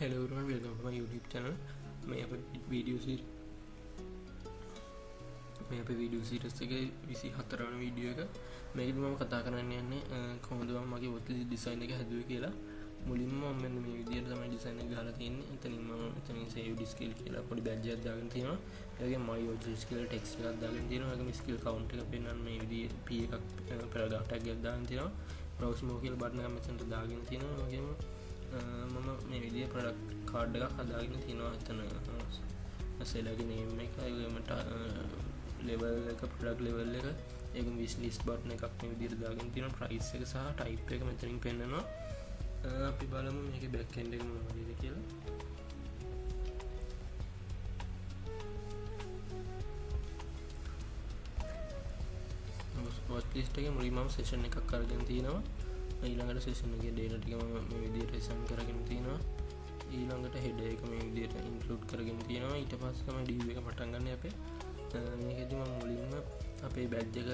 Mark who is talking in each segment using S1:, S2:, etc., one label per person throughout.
S1: Hello everyone, welcome to my YouTube channel. මේ අපේ video series එකේ 24 වන වීඩියෝ එක. මේකදී මම කතා කරන්න යන්නේ කොහොමද මම මගේ වොට්ලි ඩිසයින් එක හැදුවේ කියලා. මුලින්ම මම මෙන්න මේ විදිහට තමයි ඩිසයින් එක ගහලා තියෙන්නේ. එතනින් මම save the skill කියලා පොඩි badge එකක් දාගෙන තියෙනවා. ඒ වගේම my OG skill text එකක් දාගෙන තියෙනවා. ඒ වගේම skill count එක පෙන්වන්න මේ විදිහේ p එකක් paragraph tag එකක් දාගෙන තියෙනවා. browse more කියලා බටන් එකක් මෙතනට දාගෙන තියෙනවා. ඒ වගේම මම මේ විදිහේ product card එකක් හදාගෙන තියෙනවා. එතන සෙලගේ name එක, ඒ වගේම level එක, product level එක, ඒකම wish list button එකක් මේ විදිහට දාගෙන තියෙනවා. price එක සහ type එක මෙතනින් පෙන්නනවා. අපි බලමු මේකේ back end එක මොනවද කියලා. watch list එකේ මුලින්ම session එකක් අරගෙන තියෙනවා. ඊළඟට session එකේ data ටික මම මේ විදිහට assign කරගෙන තියෙනවා. ඊළඟට header එක මේ විදිහට include කරගෙන තියෙනවා. ඊට පස්සේ තමයි div එක පටන් ගන්න අපේ. මේකෙදි මම මුලින්ම අපේ badge එක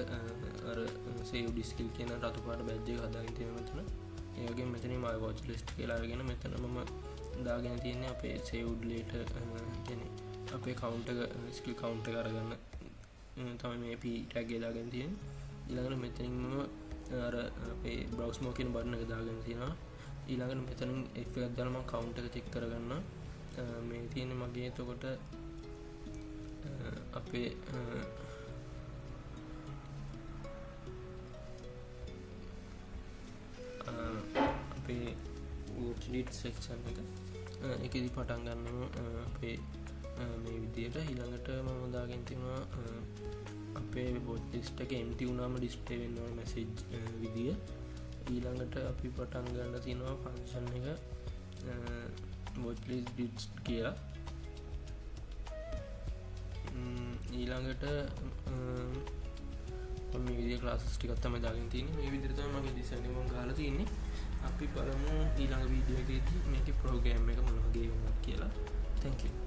S1: අර save the skill කියන රතු පාට badge එක හදාගෙන තියෙනවා මෙතන. ඒ වගේම මෙතනින් my watch list කියලා අරගෙන මෙතන මම දාගෙන තියෙන්නේ අපේ saved later කියන්නේ අපේ count එක skill count එක අරගන්න තමයි මේ p tag එක දාගෙන තියෙන්නේ. ඊළඟට මෙතනින් මම අර අපේ browse more කියන බටන් එක දාගෙන තියෙනවා. ඊළඟට මෙතනින් f එකක් දාලා මම count එක check කරගන්න. මේ තියෙන්නේ මගේ එතකොට අපේ අපේ watchlist section එක ඒකෙදි පටන් ගන්නවා අපේ මේ විදිහට. ඊළඟට මම දාගෙන තියෙනවා අපේ watchlist එක empty වුණාම display වෙන්න ඕන message විදිය. ඊළඟට අපි පටන් ගන්න තියෙනවා function එක watchlist bits කියලා. ඊළඟට මේ විදිහේ classes ටිකක් තමයි දාගෙන තියෙන්නේ. මේ විදිහට තමයි මගේ design එක මම ගහලා තියෙන්නේ. අපි බලමු ඊළඟ වීඩියෝ එකේදී මේකේ program එක මොන වගේ වෙනවද කියලා. Thank you.